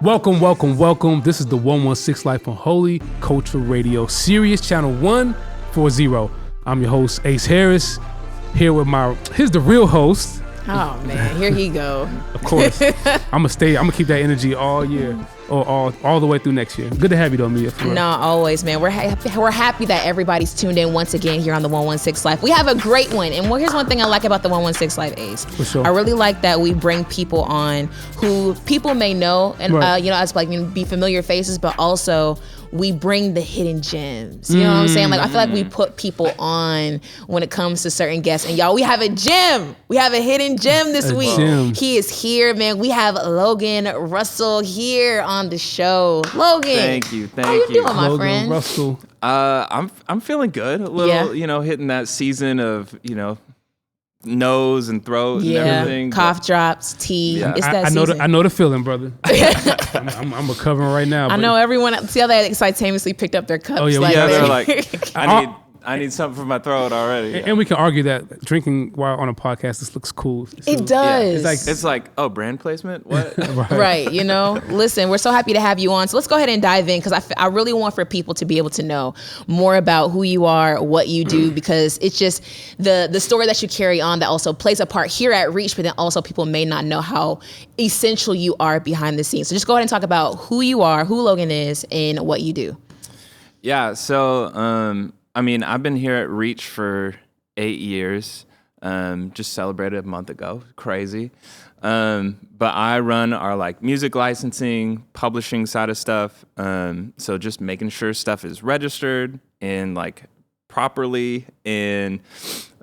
Welcome, welcome, welcome. This is the 116 Life on Holy Culture Radio, Sirius Channel 140. I'm your host, Ace Harris, here with here's the real host. Oh man, here he go. Of course. I'm gonna keep that energy all year, or all the way through next year. Good to have you though, Meah. No, always, man. We're happy that everybody's tuned in once again here on the 116 Life. We have a great one, and here's one thing I like about the 116 Life, Ace. For sure. I really like that we bring people on who people may know, and right. As like be familiar faces, but also we bring the hidden gems. You know what I'm saying? Like I feel like we put people on when it comes to certain guests. And y'all, we have a gem. We have a hidden gem this week. Gem. He is here, man. We have Logan Russell here on the show. Logan. Thank you. How you doing, my Logan friend? Russell. I'm feeling good. A little, hitting that season of, nose and throat and everything. Cough drops, tea. Yeah. It's that I season. know the feeling, brother. I'm recovering right now. I know everyone. See how they simultaneously picked up their cups. Oh, yeah, They're like, I need something for my throat already. And we can argue that drinking while on a podcast, this looks cool. It does. It's like, oh, brand placement? What? Right. Listen, we're so happy to have you on. So let's go ahead and dive in because I really want for people to be able to know more about who you are, what you do, because it's just the story that you carry on that also plays a part here at Reach, but then also people may not know how essential you are behind the scenes. So just go ahead and talk about who you are, who Logan is, and what you do. Yeah. So, I've been here at Reach for 8 years. Just celebrated a month ago. Crazy. But I run our music licensing, publishing side of stuff. So just making sure stuff is registered and properly. And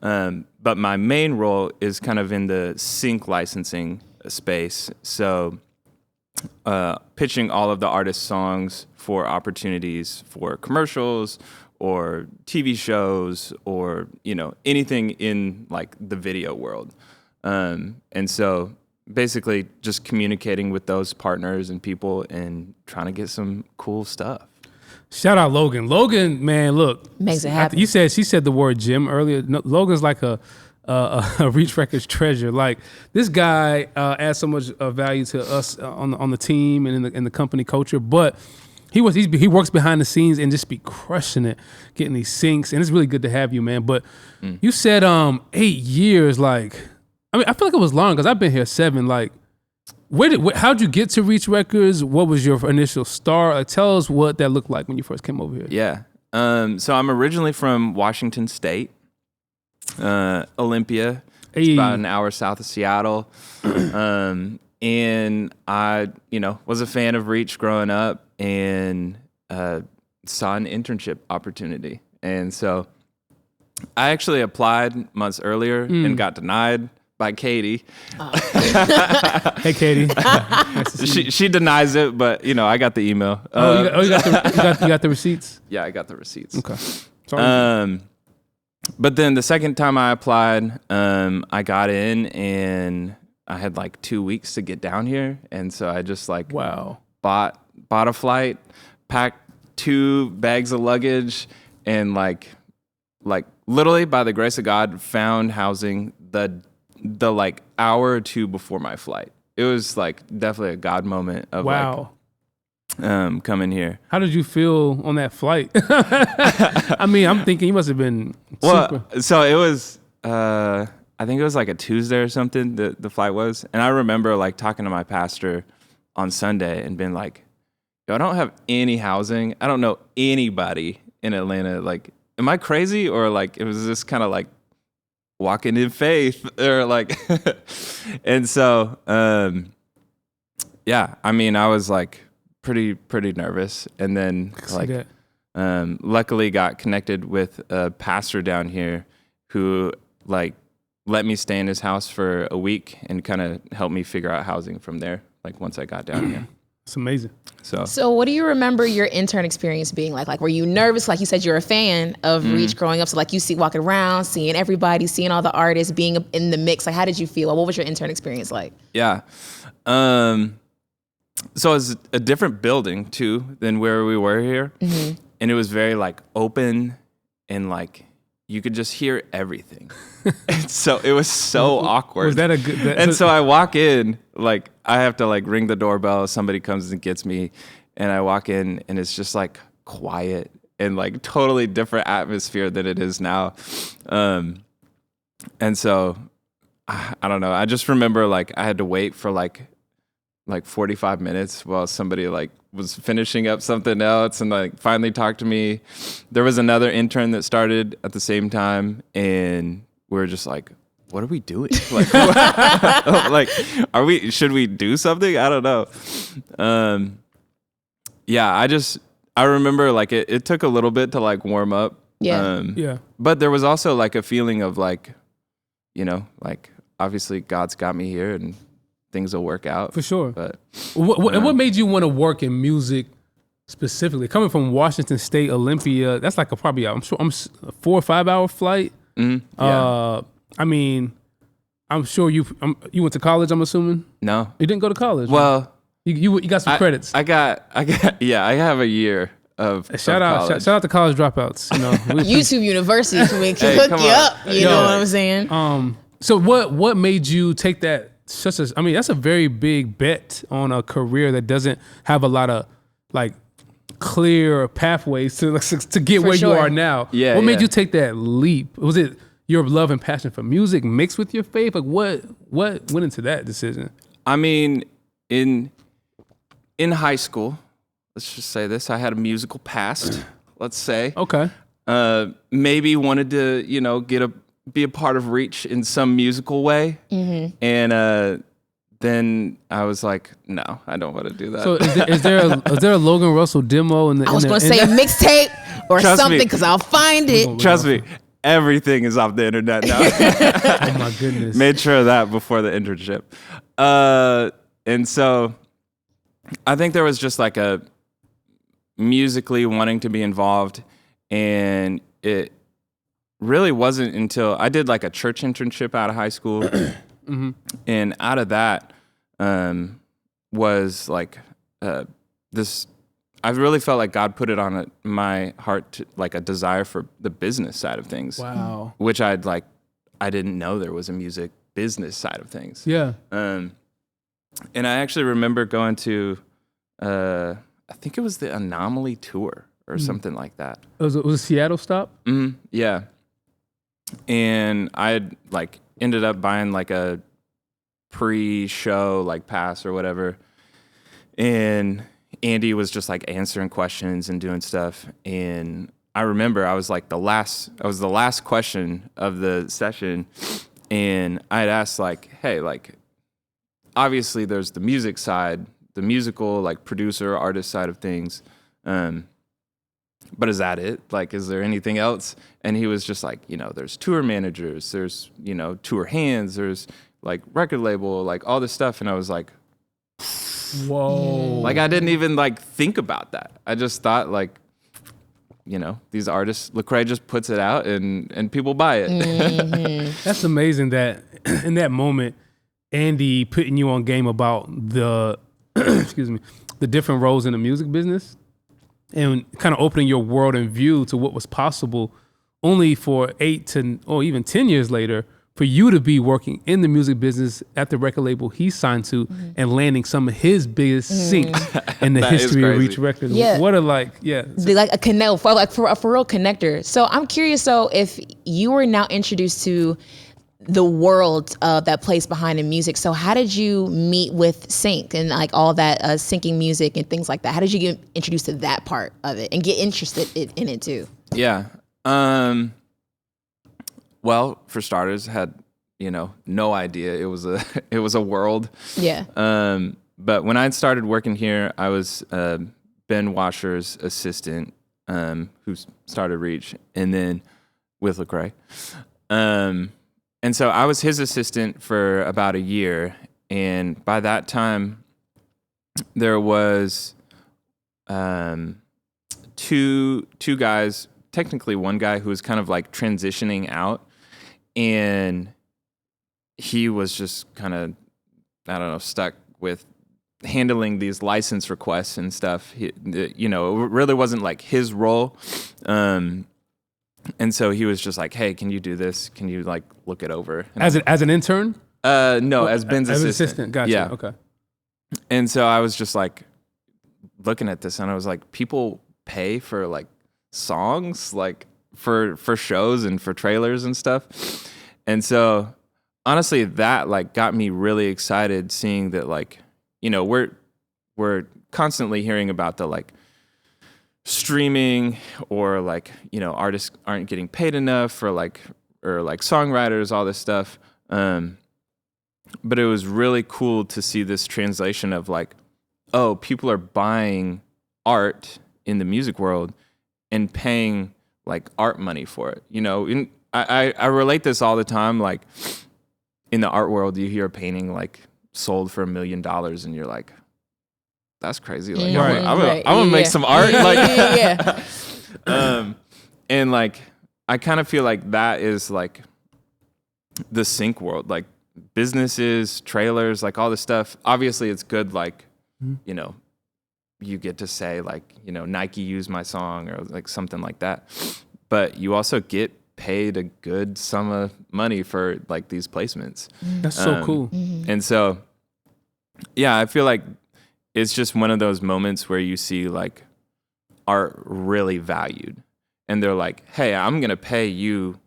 but my main role is kind of in the sync licensing space. So pitching all of the artists' songs for opportunities for commercials or TV shows or, anything in the video world. And so basically just communicating with those partners and people and trying to get some cool stuff. Shout out Logan. Logan, man, look. Makes it happen. She said the word gym earlier. No, Logan's like a Reach Records treasure. Like this guy adds so much value to us on the team and in the company culture, but he works behind the scenes and just be crushing it, getting these syncs, and it's really good to have you, man. But you said 8 years, I feel like it was long because I've been here 7. How'd you get to Reach Records? What was your initial start? Tell us what that looked like when you first came over here. Yeah, so I'm originally from Washington State, Olympia. It's about an hour south of Seattle, and I, was a fan of Reach growing up. And saw an internship opportunity. And so I actually applied months earlier and got denied by Katie. Hey, Katie. She denies it, but, I got the email. You got the receipts? Yeah, I got the receipts. Okay. Sorry. But then the second time I applied, I got in and I had 2 weeks to get down here. And so I just wow. Bought a flight, packed 2 bags of luggage, and literally by the grace of God found housing the hour or two before my flight. It was definitely a God moment of wow. Coming here. How did you feel on that flight? I'm thinking you must have been super. Well, so it was I think it was a Tuesday or something the flight was, and I remember talking to my pastor on Sunday and being I don't have any housing. I don't know anybody in Atlanta. Am I crazy? Or it was just kind of walking in faith or and so, yeah, I was pretty nervous. And then luckily got connected with a pastor down here who let me stay in his house for a week and kind of helped me figure out housing from there. Once I got down here. It's amazing. So what do you remember your intern experience being like? Were you nervous? Like you said, you're a fan of Reach growing up. So you see walking around, seeing everybody, seeing all the artists, being in the mix. How did you feel? What was your intern experience like? Yeah. So it's a different building too than where we were here. Mm-hmm. And it was very open and you could just hear everything. And so it was so awkward. Was that a good? And so I walk in, like I have to like ring the doorbell. Somebody comes and gets me, and I walk in, and it's just like quiet and like totally different atmosphere than it is now. And so I don't know. I just remember like I had to wait for like 45 minutes while somebody like was finishing up something else and like finally talked to me. There was another intern that started at the same time, and we were just like, what are we doing? Like, like, should we do something? I don't know. Yeah, I remember like it took a little bit to like warm up. Yeah. Yeah. But there was also like a feeling of like, you know, like obviously God's got me here and things will work out. For sure. But what made you want to work in music specifically? Coming from Washington State, Olympia, that's like probably I'm sure a 4 or 5 hour flight. Mm-hmm. Yeah. I mean, I'm sure you went to college. I'm assuming. No, You didn't go to college. well, right? you got some credits. I got yeah, I have a year of Shout college. out to college dropouts. You know, YouTube University can Hey, hook come you on. up. You know what I'm saying? So what made you take that? I mean, that's a very big bet on a career that doesn't have a lot of like clear pathways to get where sure. you are now. Yeah, What made yeah. you take that leap? Was it your love and passion for music mixed with your faith? Like what went into that decision? I mean, in high school, let's just say this, I had a musical past, let's say. Okay. Maybe wanted to, you know, be a part of Reach in some musical way. Mm-hmm. And then I was like, no, I don't want to do that. So is there a Logan Russell demo in the? I was going to say a mixtape or Trust something me. because I'll find it. Trust me, everything is off the internet now. Oh my goodness. Made sure of that before the internship. And so I think there was just like a musically wanting to be involved, and it really wasn't until I did like a church internship out of high school. Mm-hmm. And out of that was like this, I really felt like God put it on my heart to, like a desire for the business side of things. Wow. Which I didn't know there was a music business side of things. Yeah. And I actually remember going to, I think it was the Anomaly tour or something like that. It was a Seattle stop? Mm-hmm. Yeah. And I had like ended up buying like a pre-show like pass or whatever. And Andy was just like answering questions and doing stuff. And I remember I was the last question of the session. And I had asked like, hey, like, obviously there's the music side, the musical, like producer, artist side of things. But is that it? Like, is there anything else? And he was just like, you know, there's tour managers, there's, you know, tour hands, there's like record label, like all this stuff. And I was like, whoa. like, I didn't even like think about that. I just thought like, you know, these artists, Lecrae just puts it out and people buy it. Mm-hmm. That's amazing that in that moment, Andy putting you on game about the, excuse me, the different roles in the music business and kind of opening your world and view to what was possible only for 8 to, or even 10 years later, for you to be working in the music business at the record label he signed to and landing some of his biggest sinks in the That is history of crazy. Reach Records. Yeah. What a like, yeah. Like a connect, for real connector. So I'm curious. So if you were now introduced to the world that plays behind the music, so how did you meet with sync and like all that syncing music and things like that? How did you get introduced to that part of it and get interested in it too? Yeah. Well, for starters, had, you know, no idea it was a world. Yeah. But when I started working here, I was Ben Washer's assistant, who started Reach, and then with Lecrae. And so I was his assistant for about a year, and by that time, there was two guys. Technically, one guy who was kind of like transitioning out, and he was just kind of, I don't know, stuck with handling these license requests and stuff. You know, it really wasn't like his role. And so he was just like, hey, can you do this? Can you like look it over? And As an intern? no, as Ben's assistant. Gotcha. Yeah. Okay. And so I was just like looking at this and I was like, people pay for like songs, like for shows and for trailers and stuff. And so honestly, that like got me really excited seeing that, like, you know, we're constantly hearing about the like streaming, or like, you know, artists aren't getting paid enough for like, or like songwriters, all this stuff. But it was really cool to see this translation of like, oh, people are buying art in the music world and paying like art money for it. You know, I relate this all the time. Like in the art world, you hear a painting like sold for $1 million and you're like, that's crazy. Like, I'm gonna make some art. Like, and like, I kind of feel like that is like the sync world, like businesses, trailers, like all this stuff. Obviously it's good. Like, you know, you get to say like, you know, Nike used my song or like something like that, but you also get paid a good sum of money for like these placements. That's so cool. And so, yeah, I feel like it's just one of those moments where you see like art really valued, and they're like, hey, I'm going to pay you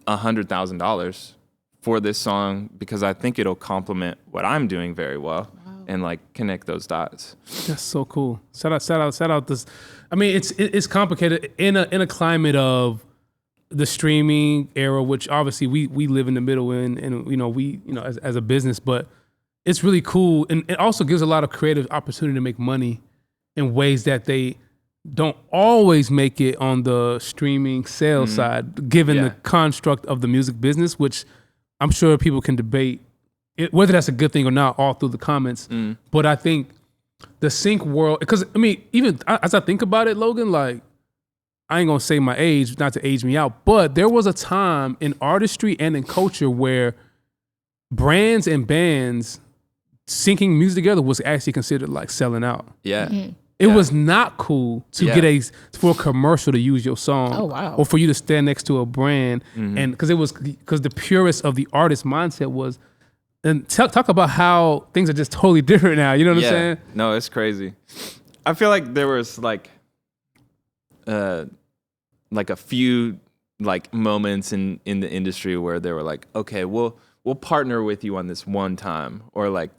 $100,000 for this song because I think it'll complement what I'm doing very well. And like connect those dots. That's so cool. Shout out this. I mean, it's complicated in a climate of the streaming era, which obviously we live in the middle in, and you know, we, you know, as a business, but it's really cool, and it also gives a lot of creative opportunity to make money in ways that they don't always make it on the streaming sales side, given the construct of the music business, which I'm sure people can debate whether that's a good thing or not all through the comments. But I think the sync world, because I mean, even as I think about it, Logan, like, I ain't gonna say my age, not to age me out, but there was a time in artistry and in culture where brands and bands syncing music together was actually considered like selling out. Yeah. It was not cool to get for a commercial to use your song. Oh, wow. Or for you to stand next to a brand, and because the purest of the artist mindset was. And talk about how things are just totally different now. You know what I'm saying? No, it's crazy. I feel like there was like a few like moments in the industry where they were like, okay, we'll partner with you on this one time, or like,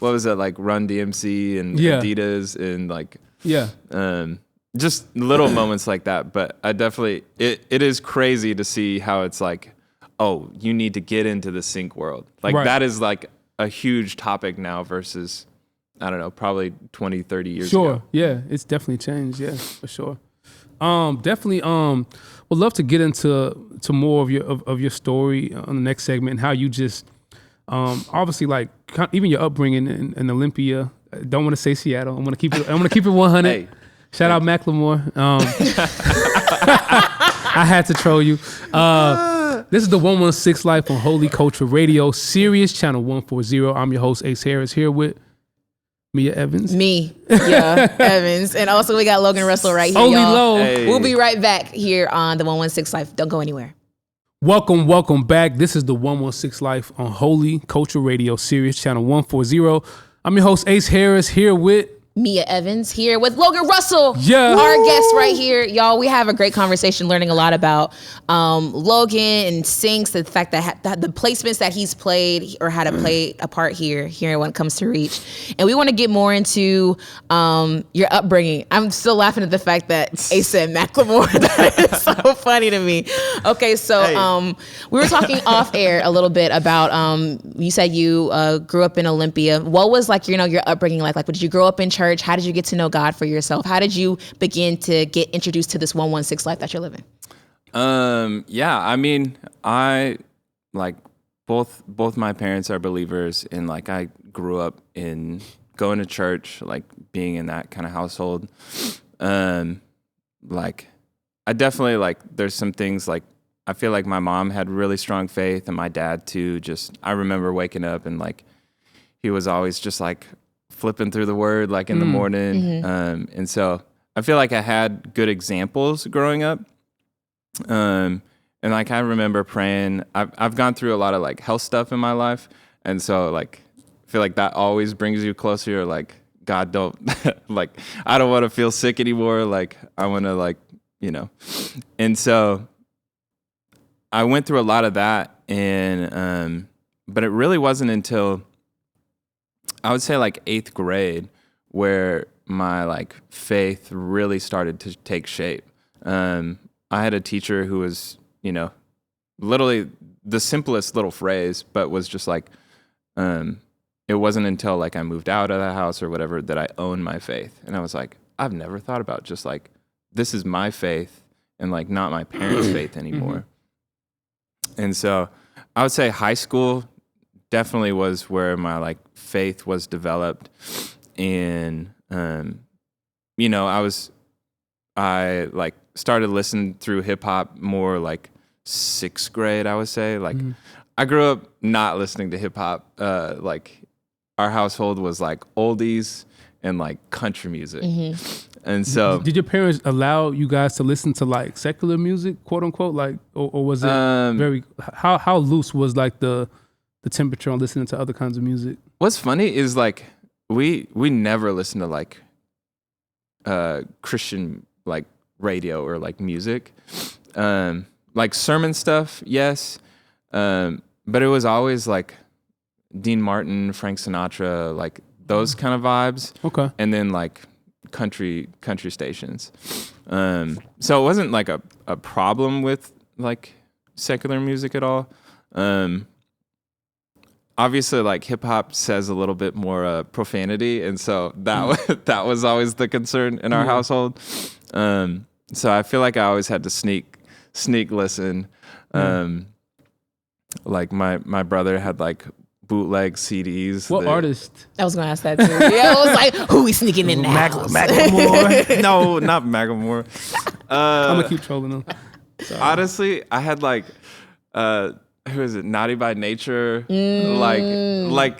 what was it, like Run DMC and Adidas and like just little moments like that. But I definitely it is crazy to see how it's like, oh, you need to get into the sync world. Like that is like a huge topic now versus, I don't know, probably 20, 30 years ago. Yeah, it's definitely changed. Yeah, for sure. Definitely would love to get into more of your story on the next segment, and how you just obviously like even your upbringing in Olympia. I don't want to say Seattle. I'm gonna keep it 100. Hey. Shout out Macklemore. I had to troll you. This is the 116 Life on Holy Culture Radio, Sirius Channel 140. I'm your host, Ace Harris, here with Meah Evans. Evans. And also we got Logan Russell right here, Only y'all. Low. Hey. We'll be right back here on the 116 Life. Don't go anywhere. Welcome back. This is the 116 Life on Holy Culture Radio, Sirius Channel 140. I'm your host, Ace Harris, here with Meah Evans, here with Logan Russell, Yeah. our guest right here. Y'all, we have a great conversation learning a lot about Logan and syncs, the fact that the placements that he's played or how to play a part here when it comes to reach. And we want to get more into your upbringing. I'm still laughing at the fact that Ace said Macklemore. That is so funny to me. Okay, so we were talking off air a little bit about, you said you grew up in Olympia. What was like, you know, your upbringing like? Like, did you grow up in church? How did you get to know God for yourself? How did you begin to get introduced to this 116 life that you're living? Yeah, I mean, I like both my parents are believers, and like I grew up in going to church, like being in that kind of household. Like I definitely like there's some things like I feel like my mom had really strong faith, and my dad too. Just I remember waking up and like he was always just like flipping through the word like in the morning. And so I feel like I had good examples growing up. And like I remember praying. I've gone through a lot of like health stuff in my life, and so like I feel like that always brings you closer. Or like God, don't like I don't want to feel sick anymore. Like I want to like and so I went through a lot of that, and but it really wasn't until I would say like 8th grade where my like faith really started to take shape. I had a teacher who was, literally the simplest little phrase, but was just like, it wasn't until like I moved out of the house or whatever that I owned my faith. And I was like, I've never thought about just like, this is my faith and like not my parents' faith anymore. And so I would say high school definitely was where my like faith was developed. And, I like started listening through hip hop more like 6th grade, I would say. Like I grew up not listening to hip hop. Like our household was like oldies and like country music. And so did your parents allow you guys to listen to like secular music, quote unquote? Like, or was it very, how loose was like the temperature on listening to other kinds of music? What's funny is like, we never listened to like Christian like radio or like music, like sermon stuff, yes, but it was always like Dean Martin, Frank Sinatra, like those kind of vibes. Okay, and then like country stations. So it wasn't like a problem with like secular music at all. Obviously, like hip hop says a little bit more profanity, and so that was always the concern in our household. So I feel like I always had to sneak listen. Like my brother had like bootleg CDs. What artist? I was gonna ask that too. Yeah, I was like, who we sneaking in the house? Macklemore? No, not Macklemore. I'm gonna keep trolling them. Sorry. Honestly, I had like. Who is it? Naughty by Nature. I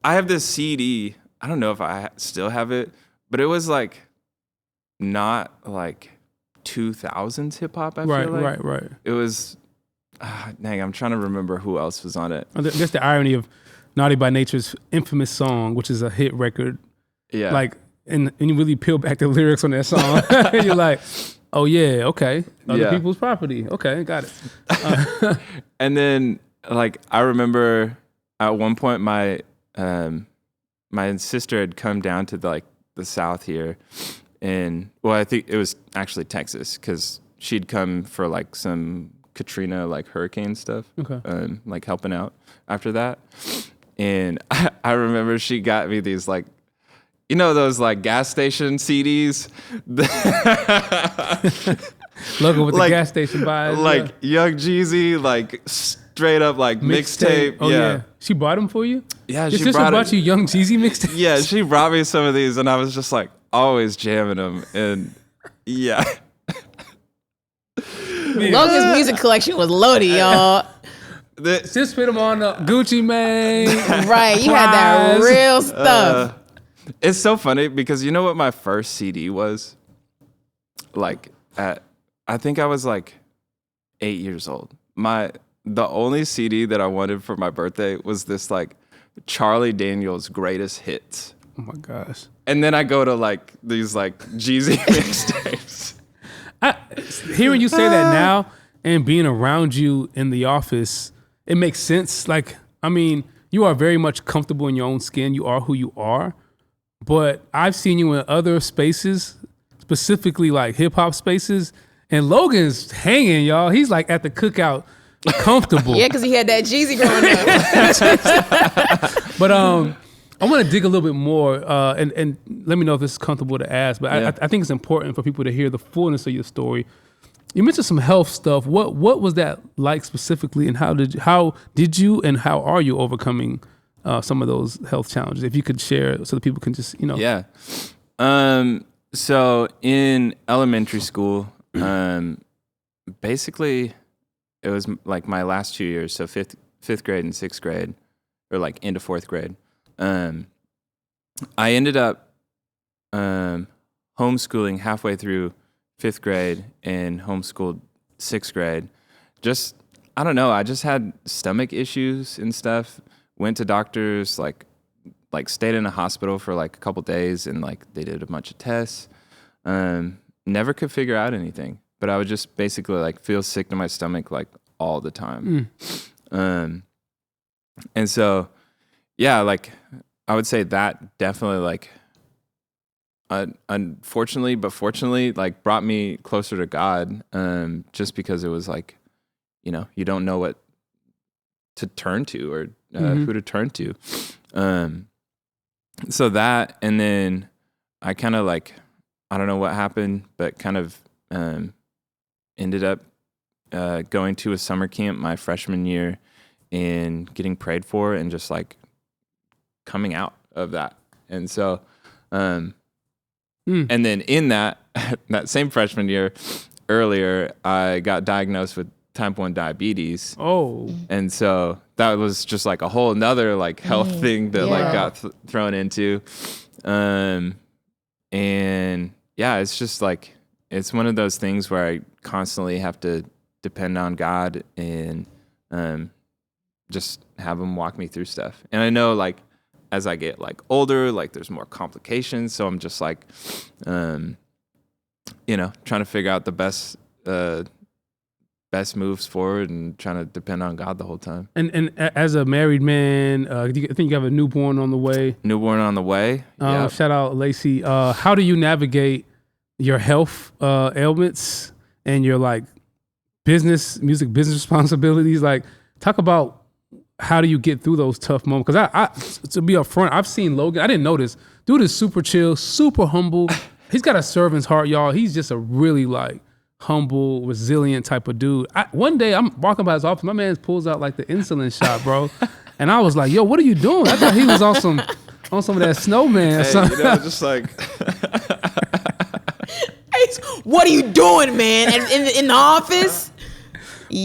have this CD. I don't know if I still have it, but it was like not like 2000s hip hop. I feel like. Right. It was. Dang, I'm trying to remember who else was on it. That's the irony of Naughty by Nature's infamous song, which is a hit record. Yeah. Like, and you really peel back the lyrics on that song, you're like, oh yeah, okay. Other people's property. Okay, got it. And then like I remember at one point my sister had come down to the South here, and I think it was actually Texas because she'd come for like some Katrina like hurricane stuff. Okay. Like helping out after that. And I remember she got me these like those like gas station CDs. Logan with the gas station vibes. Like Young Jeezy, like straight up like mixtape. Oh yeah. She brought them for you? Yeah, Your sister brought you Young Jeezy mixtapes? Yeah, she brought me some of these and I was just like always jamming them. And yeah. Logan's music collection was loaded, y'all. Just put them on Gucci Mane. Right, you had that real stuff. It's so funny because you know what my first CD was? Like I think I was like 8 years old. The only CD that I wanted for my birthday was this like Charlie Daniels Greatest Hits. Oh my gosh. And then I go to like these like Jeezy mixtapes. Hearing you say that now and being around you in the office, it makes sense. Like, I mean, you are very much comfortable in your own skin. You are who you are. But I've seen you in other spaces, specifically like hip hop spaces, and Logan's hanging, y'all. He's like at the cookout, comfortable. Yeah, because he had that Jeezy growing up. But I want to dig a little bit more, and let me know if this is comfortable to ask. But yeah. I think it's important for people to hear the fullness of your story. You mentioned some health stuff. What was that like specifically, and how did you and how are you overcoming some of those health challenges? If you could share, so that people can just Yeah. So in elementary school, basically, it was like my last 2 years, so fifth grade and 6th grade, or like into 4th grade. I ended up homeschooling halfway through 5th grade and homeschooled 6th grade. Just, I don't know. I just had stomach issues and stuff. Went to doctors, like stayed in a hospital for like a couple days, and like they did a bunch of tests. Never could figure out anything, but I would just basically like feel sick to my stomach like all the time. And so, yeah, like I would say that definitely like, unfortunately, but fortunately, like brought me closer to God. Just because it was like, you know, you don't know what to turn to or who to turn to. So that, and then I kind of like, I don't know what happened, but kind of ended up going to a summer camp my freshman year and getting prayed for and just like coming out of that. And so, and then in that same freshman year earlier, I got diagnosed with type 1 diabetes. Oh. And so that was just like a whole nother like health thing that like got thrown into. And yeah, it's just like, it's one of those things where I constantly have to depend on God and just have him walk me through stuff. And I know like as I get like older, like there's more complications. So I'm just like, you know, trying to figure out the best moves forward and trying to depend on God the whole time. And as a married man, I think you have a newborn on the way. Newborn on the way. Yep. Shout out Lacey. How do you navigate your health ailments and your like music business responsibilities? Like, talk about how do you get through those tough moments? Because I to be upfront, I've seen Logan. I didn't know this. Dude is super chill, super humble. He's got a servant's heart, y'all. He's just a really like humble, resilient type of dude. One day I'm walking by his office, my man pulls out like the insulin shot, bro. And I was like, yo, what are you doing? I thought he was on some of that snowman or something. You know, just like what are you doing, man? In the office?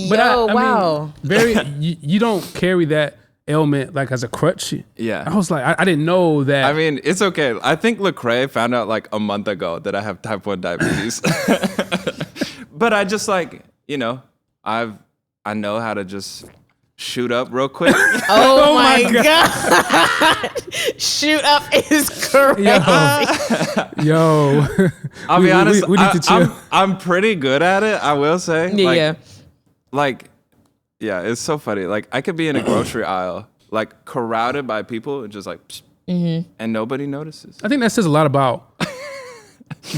But wow. You don't carry that ailment like as a crutch. Yeah. I was like, I didn't know that. I mean, it's okay. I think Lecrae found out like a month ago that I have type 1 diabetes. But I just like, you know, I know how to just shoot up real quick. Oh my God. Shoot up is crazy. Yo. I'll be honest, we need to chill. I'm pretty good at it, I will say. Yeah. Yeah, it's so funny. Like, I could be in a grocery aisle, like, crowded by people, and just like, and nobody notices. I think that says a lot about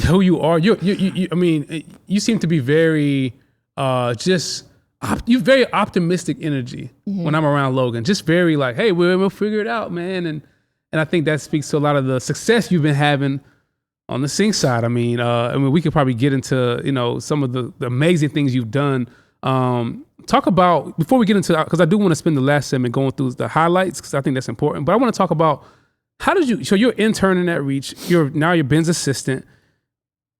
who you are. I mean, you seem to be very, you very optimistic energy when I'm around Logan. Just very like, hey, we'll figure it out, man. And I think that speaks to a lot of the success you've been having on the sing side. I mean, we could probably get into, you know, some of the amazing things you've done. Talk about, before we get into, because I do want to spend the last segment going through the highlights, because I think that's important. But I want to talk about so you're interning at Reach. Now you're Ben's assistant.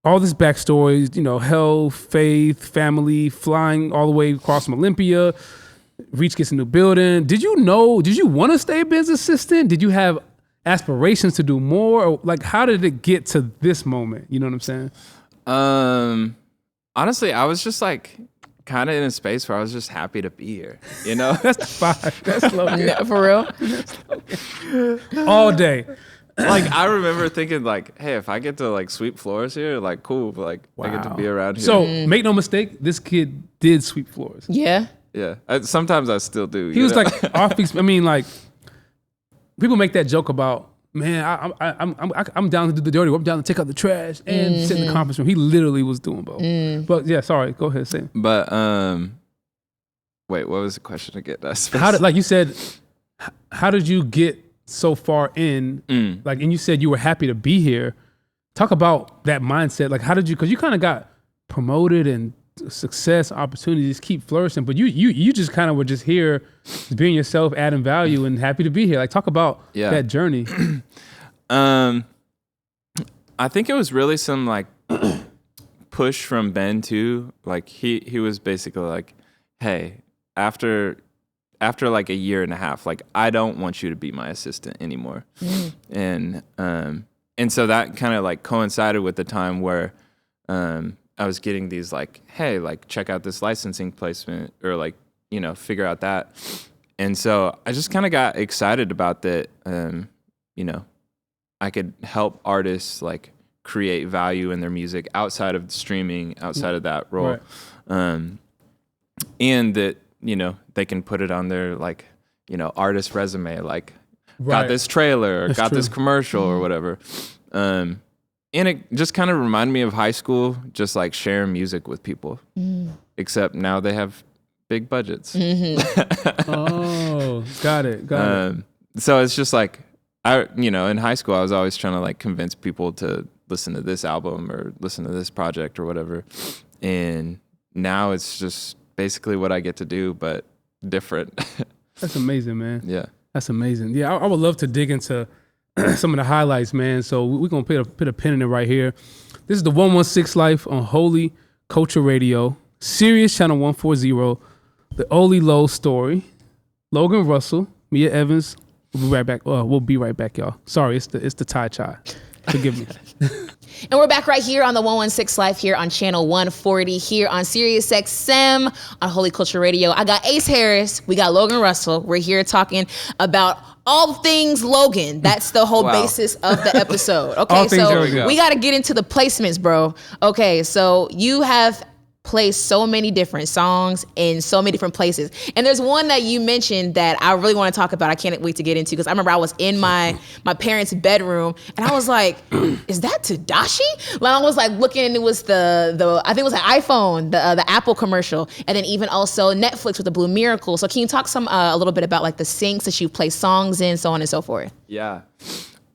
All this backstory, you know, health, faith, family, flying all the way across from Olympia. Reach gets a new building. Did you want to stay Ben's assistant? Did you have aspirations to do more? Or like, how did it get to this moment? You know what I'm saying? Honestly, I was just like kind of in a space where I was just happy to be here, you know? That's fine. That's Logan. Yeah, for real? All day. Like, I remember thinking like, hey, if I get to like sweep floors here, like cool, but like I get to be around here. So make no mistake, this kid did sweep floors. Yeah. Yeah. Sometimes I still do. He was like I mean, like, people make that joke about, man, I'm down to do the dirty work. I'm down to take out the trash and sit in the conference room. He literally was doing both. But yeah, sorry, go ahead, say it. But wait, what was the question again? Like you said, how did you get so far in? Like, and you said you were happy to be here. Talk about that mindset. Like, how did you? Because you kind of got promoted and success opportunities keep flourishing, but you just kind of were just here, being yourself, adding value, and happy to be here. Like, talk about that journey. I think it was really some like push from Ben too. Like he was basically like, hey, after like a year and a half, like, I don't want you to be my assistant anymore. And so that kind of like coincided with the time where I was getting these like, hey, like check out this licensing placement, or like, you know, figure out that. And so I just kind of got excited about that. You know, I could help artists like create value in their music outside of streaming, outside of that role. Right. And that, you know, they can put it on their like, you know, artist resume, like got this trailer, or got this commercial or whatever. And it just kind of reminded me of high school, just like sharing music with people, except now they have big budgets. Oh, got it. So it's just like, you know, in high school, I was always trying to like convince people to listen to this album or listen to this project or whatever. And now it's just basically what I get to do, but different. That's amazing, man. Yeah. That's amazing. Yeah, I would love to dig into some of the highlights, man. So we're going to put a pin in it right here. This is the 116 Life on Holy Culture Radio, Sirius Channel 140, the Oli Low Story, Logan Russell, Meah Evans. We'll be right back. We'll be right back, y'all. Sorry, it's the Thai chai. Forgive me. And we're back right here on the 116 Life here on channel 140 here on Sirius XM on Holy Culture Radio. I got Ace Harris. We got Logan Russell. We're here talking about all things Logan. That's the whole basis of the episode. Okay, so we got to get into the placements, bro. Okay, so you have placed so many different songs in so many different places. And there's one that you mentioned that I really want to talk about. I can't wait to get into, because I remember I was in my parents' bedroom and I was like, is that Tadashi? Like, I was like looking, and it was the I think it was an iPhone, the Apple commercial, and then even also Netflix with the Blue Miracle. So can you talk a little bit about like the syncs that you play songs in, so on and so forth? Yeah.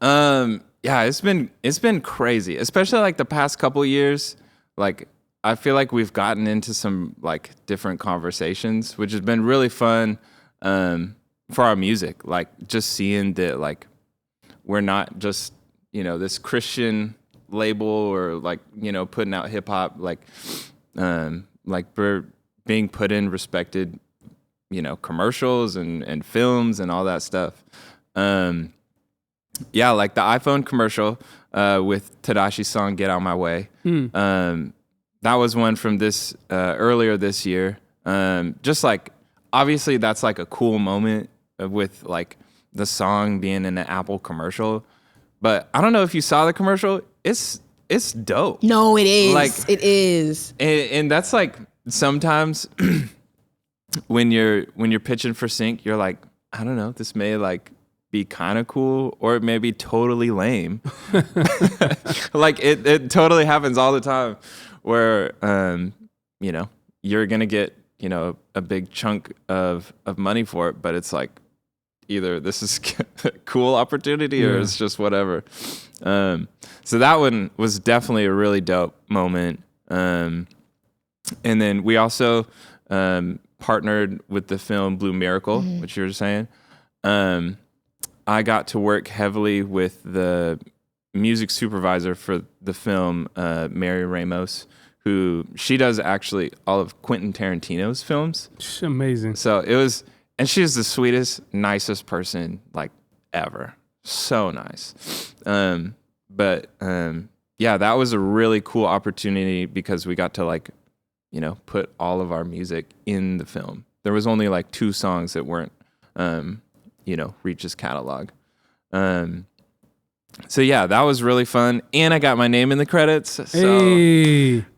Yeah, it's been crazy, especially like the past couple years. Like, I feel like we've gotten into some like different conversations, which has been really fun for our music. Like, just seeing that like we're not just, you know, this Christian label, or like, you know, putting out hip hop, like we're being put in respected, you know, commercials and films and all that stuff. Yeah, like the iPhone commercial with Tadashi's song "Get Out My Way." That was one from this earlier this year. Just like, obviously that's like a cool moment with like the song being in an Apple commercial. But I don't know if you saw the commercial. It's dope. No, it is. Like, it is. And that's like, sometimes when you're pitching for sync, you're like, I don't know, this may like be kind of cool, or it may be totally lame. Like it totally happens all the time, where you know, you're gonna get, you know, a big chunk of money for it, but it's like, either this is a cool opportunity or it's just whatever. So that one was definitely a really dope moment. And then we also partnered with the film Blue Miracle, which you were saying. I got to work heavily with the music supervisor for the film, Mary Ramos, who she does actually all of Quentin Tarantino's films. She's amazing. So it was, and she's the sweetest, nicest person like ever. So nice. But yeah, that was a really cool opportunity, because we got to like, you know, put all of our music in the film. There was only like 2 songs that weren't, you know, Reach's catalog. So yeah, that was really fun, and I got my name in the credits. So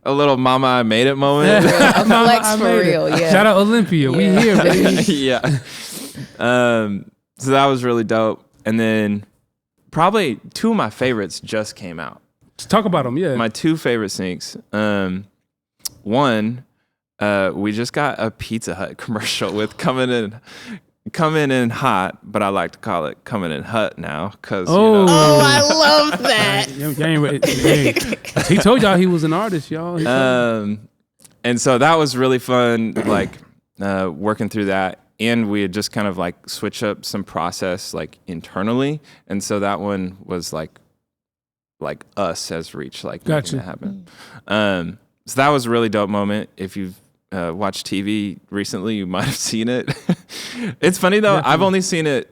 a little "Mama, I made it" moment. A flex for real, yeah. Shout out Olympia, we here, baby. Yeah. So that was really dope. And then probably 2 of my favorites just came out. Let's talk about them, yeah. My 2 favorite syncs. One, we just got a Pizza Hut commercial with coming in hot, but I like to call it coming in hut now, because you know. Oh, I love that. He told y'all he was an artist, y'all. And so that was really fun, like working through that, and we had just kind of like switch up some process like internally, and so that one was like us as Reach, like making it happen. So that was a really dope moment. If you've watched TV recently, you might have seen it. It's funny though, I've only seen it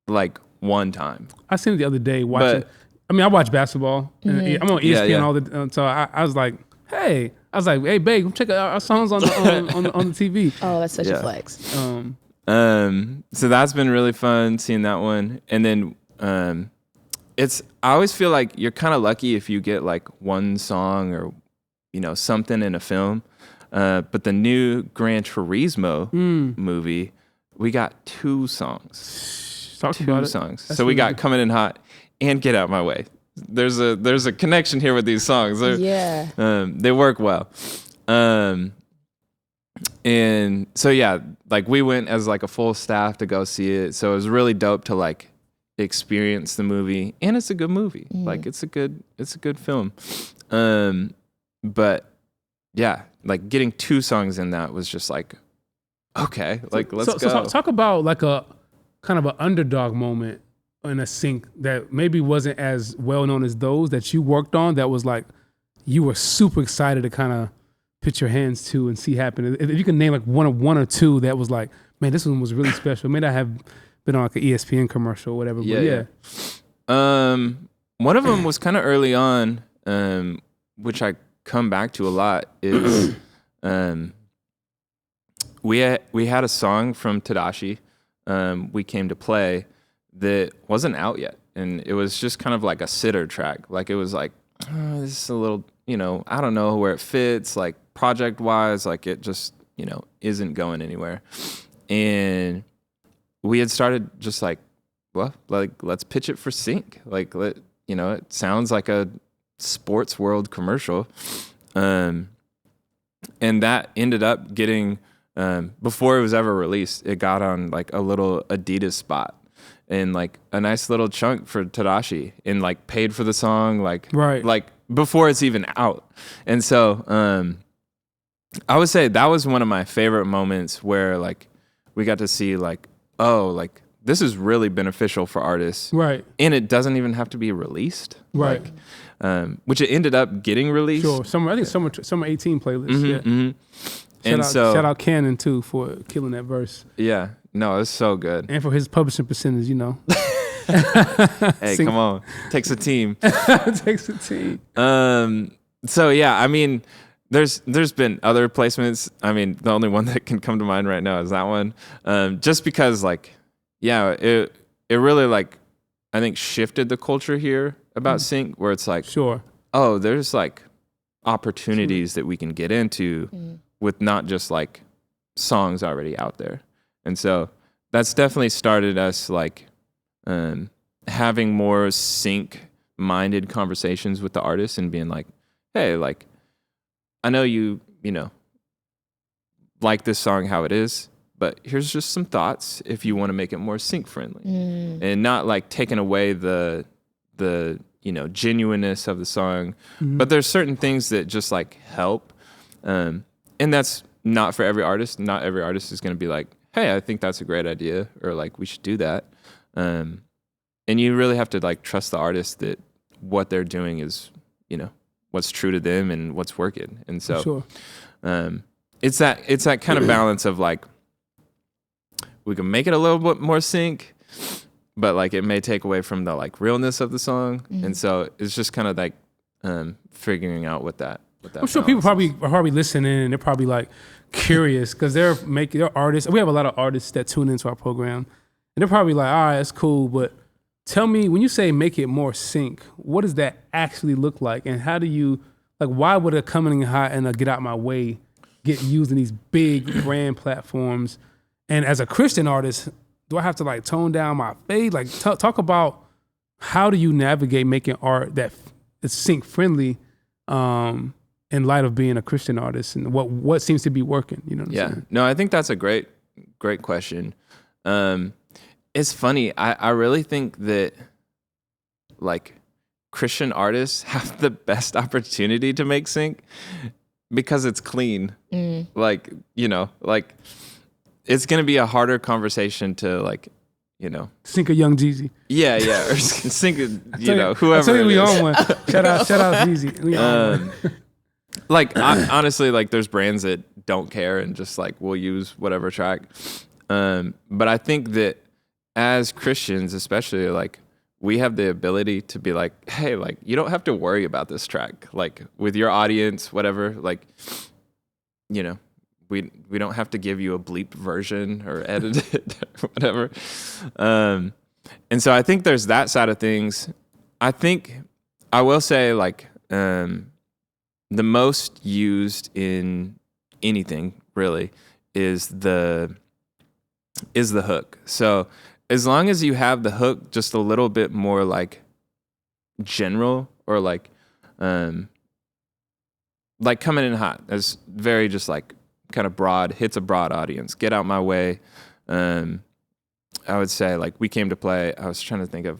like one time. I seen it the other day watching. I mean, I watch basketball. And I'm on ESPN all the so I was like, hey, I was like, hey, babe, check out our songs on the on the TV. Oh, that's such a flex. So that's been really fun seeing that one. And then I always feel like you're kind of lucky if you get like one song or, you know, something in a film. But the new Gran Turismo movie, we got 2 songs. Talk about it. Songs. That's So we really got good. Coming in Hot and Get Out My Way. There's a connection here with these songs. They work well. And so yeah, like we went as like a full staff to go see it. So it was really dope to like experience the movie, and it's a good movie. Like it's a good film. But yeah, like getting 2 songs in that was just like, okay, like let's go. So talk about like a kind of an underdog moment in a sync that maybe wasn't as well known as those that you worked on. That was like you were super excited to kind of put your hands to and see happen. If you can name like one or two that was like, man, this one was really special. May not have been on like an ESPN commercial or whatever. Yeah. One of them was kind of early on, which I come back to a lot. Is we had a song from Tadashi. We came to play that wasn't out yet, and it was just kind of like a sitter track. Like it was like, this is a little, you know, I don't know where it fits, like project wise, like it just, you know, isn't going anywhere. And we had started just like, well, like let's pitch it for sync. Like you know, it sounds like a sports world commercial. And that ended up getting, before it was ever released, it got on like a little Adidas spot and like a nice little chunk for Tadashi, and like paid for the song, like, right, like before it's even out. And so, I would say that was one of my favorite moments where like we got to see like, oh, like this is really beneficial for artists. right, And it doesn't even have to be released. right. Like, which it ended up getting released. Sure. I think summer 18 playlist. Yeah. Shout out Cannon too for killing that verse. Yeah. No, it's so good. And for his publishing percentage, you know. Hey, come on. Takes a team. Takes a team. So yeah, I mean, there's been other placements. I mean, the only one that can come to mind right now is that one. Just because like, yeah, it really like, I think shifted the culture here about sync, where it's like, sure, oh, there's like opportunities that we can get into with not just like songs already out there. And so that's definitely started us like having more sync minded conversations with the artists and being like, hey, like, I know you know, like this song how it is, but here's just some thoughts if you want to make it more sync friendly and not like taking away the you know, genuineness of the song. But there's certain things that just like help. And that's not for every artist. Not every artist is going to be like, hey, I think that's a great idea, or like we should do that. And you really have to like trust the artist that what they're doing is, you know, what's true to them and what's working. And so sure. It's that kind of balance of like, we can make it a little bit more sync, but like it may take away from the like realness of the song. And so it's just kind of like figuring out what that I'm sure people balance are probably listening and they're probably like curious because they're artists. We have a lot of artists that tune into our program, and they're probably like, all right, that's cool, but tell me, when you say make it more sync, what does that actually look like? And how do you, like, why would a Coming in Hot and a Get Out My Way get used in these big brand platforms? And as a Christian artist, do I have to like tone down my faith? Like talk about how do you navigate making art that is sync friendly in light of being a Christian artist, and what seems to be working, you know what I'm saying? No, I think that's a great question. It's funny. I really think that like Christian artists have the best opportunity to make sync because it's clean. Like, you know, like it's going to be a harder conversation to like, you know, sync a Young Jeezy. Yeah. Or sync, you know, whoever. I tell you, we it is. on one. Shout out Jeezy. We on one. Like honestly, like there's brands that don't care and just like will use whatever track. But I think that as Christians, especially, like we have the ability to be like, hey, like, you don't have to worry about this track, like with your audience, whatever, like, you know, we don't have to give you a bleep version or edit it or whatever. And so I think there's that side of things. I think I will say, like, the most used in anything really is the hook. So as long as you have the hook just a little bit more like general, or like coming in hot, it's very just like kind of broad, hits a broad audience. Get Out My Way. I would say, like, We Came to Play. I was trying to think of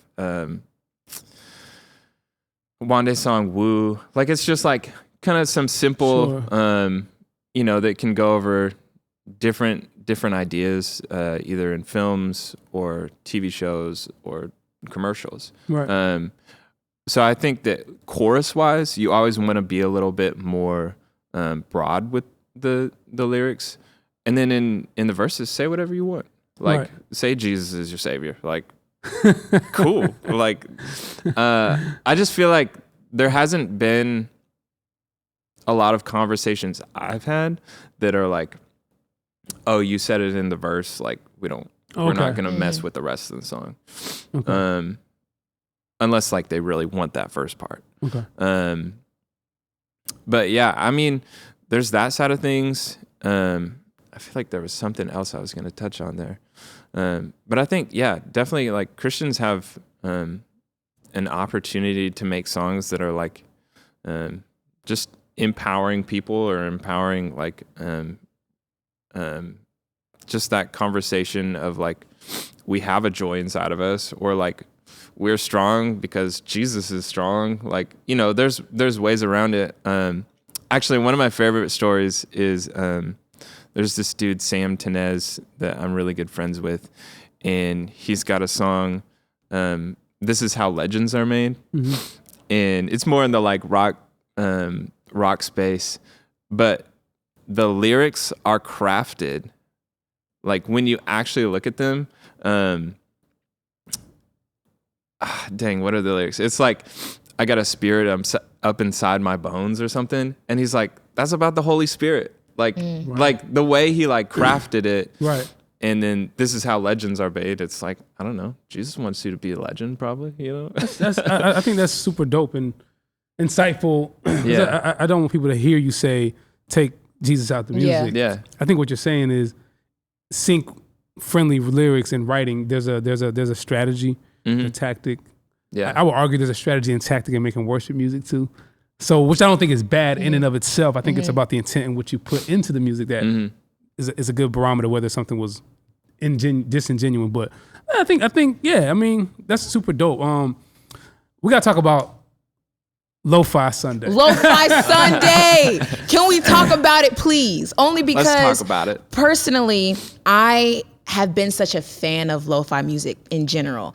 Wanda's song Woo. Like, it's just like kind of some simple, you know, that can go over different ideas, either in films or TV shows or commercials. Right. So I think that chorus-wise, you always want to be a little bit more broad with the lyrics, and then in the verses, say whatever you want. Like, say Jesus is your savior. Like, cool. Like, I just feel like there hasn't been a lot of conversations I've had that are like, oh, you said it in the verse, like, we're not going to mess with the rest of the song. Okay. Unless, like, they really want that first part. Okay. But yeah, I mean, there's that side of things. I feel like there was something else I was going to touch on there. But I think, yeah, definitely, like, Christians have an opportunity to make songs that are like just empowering people, or empowering, like, just that conversation of, like, we have a joy inside of us, or like, we're strong because Jesus is strong. Like, you know, there's ways around it. Actually, one of my favorite stories is there's this dude, Sam Tenez, that I'm really good friends with, and he's got a song, This Is How Legends Are Made. Mm-hmm. And it's more in the, like, rock space, but the lyrics are crafted. Like, when you actually look at them, dang, what are the lyrics? It's like, I got a spirit up inside my bones or something. And he's like, that's about the Holy Spirit. Like, like the way he, like, crafted it. Right. And then This Is How Legends Are Made. It's like, I don't know. Jesus wants you to be a legend, probably, you know? I think that's super dope and insightful. Yeah. I don't want people to hear you say, take Jesus out the music. Yeah. I think what you're saying is sync friendly lyrics and writing. There's a strategy, a tactic. Yeah. I would argue there's a strategy and tactic in making worship music too. So, which I don't think is bad in and of itself. I think it's about the intent in which you put into the music that is a good barometer whether something was disingenuous. But I think yeah, I mean, that's super dope. We gotta talk about Lo-Fi Sunday. Lo-Fi Sunday. Can we talk about it, please? Only because let's talk about it. Personally, I have been such a fan of lo-fi music in general,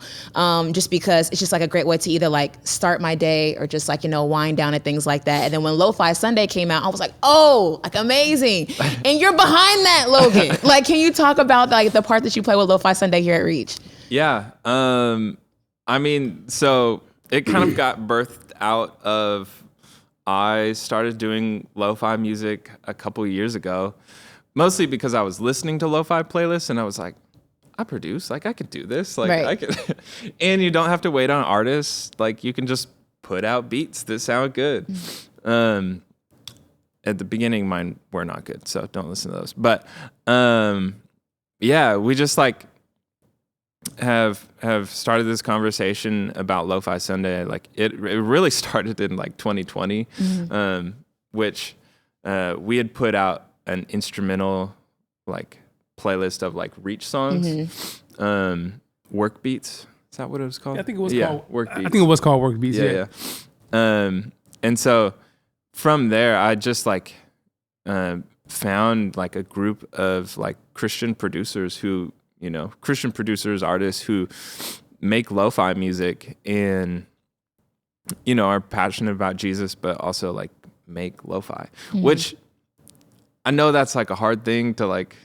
just because it's just like a great way to either like start my day or just like, you know, wind down and things like that. And then when Lo-Fi Sunday came out, I was like, oh, like amazing. And you're behind that, Logan. Like, can you talk about like the part that you play with Lo-Fi Sunday here at Reach? Yeah. I mean, so it kind of got birthed out of, I started doing lo-fi music a couple years ago. Mostly because I was listening to lo-fi playlists and I was like, I produce, like I could do this. Like I could, and you don't have to wait on artists. Like you can just put out beats that sound good. At the beginning, mine were not good, so don't listen to those. But yeah, we just like have started this conversation about Lo-Fi Sunday. Like it really started in like 2020, which we had put out an instrumental like playlist of like Reach songs, work beats. Is that what it was called? Yeah, I think it was called work beats. I think it was called work beats. Yeah. And so from there, I just like found like a group of like Christian producers who, you know, Christian producers, artists who make lo-fi music and, you know, are passionate about Jesus, but also like make lo-fi, which I know that's like a hard thing to like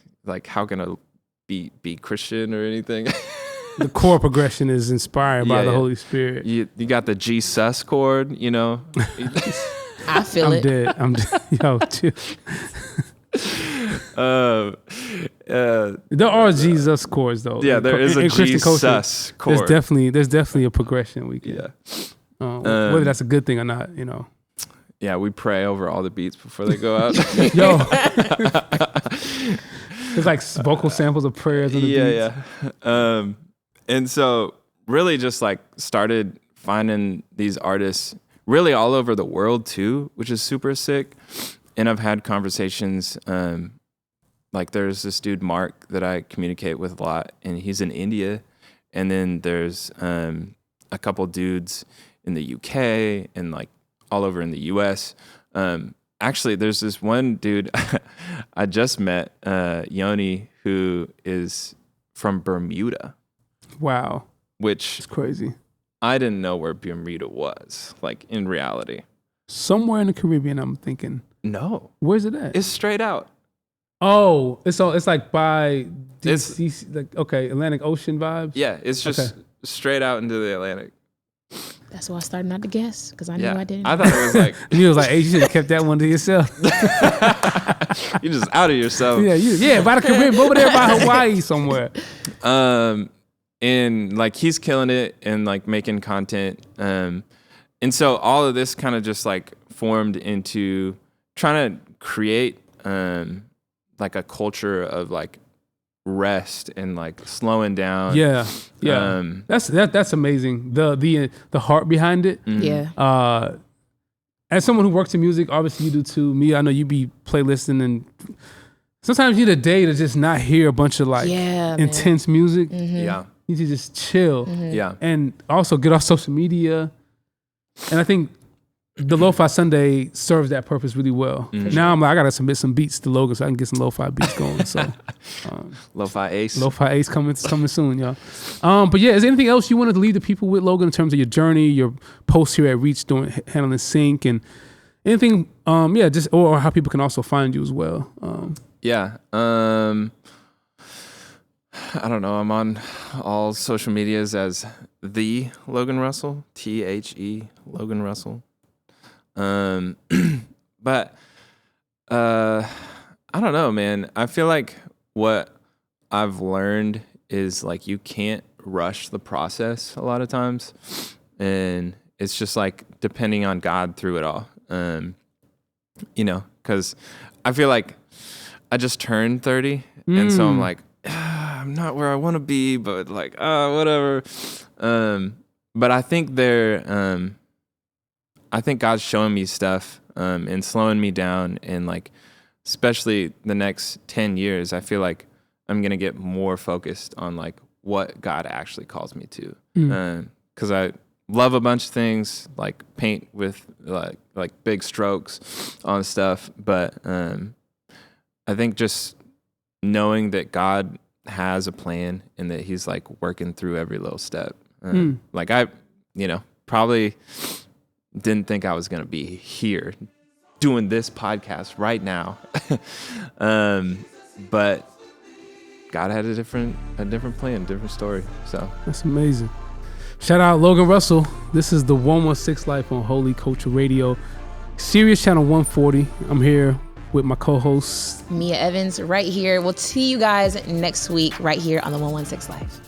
how can I be Christian or anything? The chord progression is inspired by Yeah, the yeah. Holy Spirit. You got the G sus chord, you know. I feel I'm it. dead. I'm dead. Yo, chill. There are Jesus chords though. Yeah, there is a in Christian culture, Jesus chord. There's definitely a progression we can. Yeah. Whether that's a good thing or not, you know. Yeah, we pray over all the beats before they go out. Yo, there's like vocal samples of prayers on the beats. Yeah. And so really just like started finding these artists really all over the world too, which is super sick. And I've had conversations, like there's this dude, Mark, that I communicate with a lot, and he's in India. And then there's a couple dudes in the UK and like all over in the US. Actually, there's this one dude I just met, Yoni, who is from Bermuda. Wow, Which it's crazy. I didn't know where Bermuda was, like in reality. Somewhere in the Caribbean, I'm thinking. No. Where's it at? It's straight out. Oh, it's like by It's- DC, like okay, Atlantic Ocean vibes. Yeah, it's just straight out into the Atlantic. That's why I started not to guess because I knew Yeah. I didn't. I thought it was like, And he was like, "Hey, you should have kept that one to yourself." you're just out of yourself. yeah, by the Caribbean, over there by Hawaii somewhere. And like he's killing it and like making content. And so all of this kind of just like formed into trying to create like a culture of like rest and like slowing down. Yeah. That's amazing. The heart behind it. Yeah. As someone who works in music, obviously you do too. Me, I know you be playlisting, and sometimes you need a day to just not hear a bunch of like intense music. Yeah. You need to just chill. Yeah. And also get off social media. And I think the Lo-Fi Sunday serves that purpose really well. Now I'm like, I gotta submit some beats to Logan so I can get some lo-fi beats going. So Lo-fi Ace. Lo-Fi Ace coming soon, y'all. But yeah, is there anything else you wanted to leave the people with, Logan, in terms of your journey, your posts here at Reach doing handling sync, and anything? Just or how people can also find you as well. Yeah. I don't know. I'm on all social medias as the Logan Russell, THE Logan Russell. But I don't know, man. I feel like what I've learned is like you can't rush the process a lot of times, and it's just like depending on God through it all. Because I feel like I just turned 30, and so I'm like, I'm not where I want to be, but like, whatever. But I think I think God's showing me stuff and slowing me down, and like, especially the next 10 years, I feel like I'm gonna get more focused on like what God actually calls me to. Because I love a bunch of things, like paint with like big strokes on stuff, but I think just knowing that God has a plan and that He's like working through every little step. Like I, probably didn't think I was gonna be here doing this podcast right now, but God had a different plan, different story. So that's amazing. Shout out Logan Russell. This is the 116 Life on Holy Culture Radio, Sirius Channel 140. I'm here with my co-host Meah Evans right here. We'll see you guys next week right here on the 116 Life.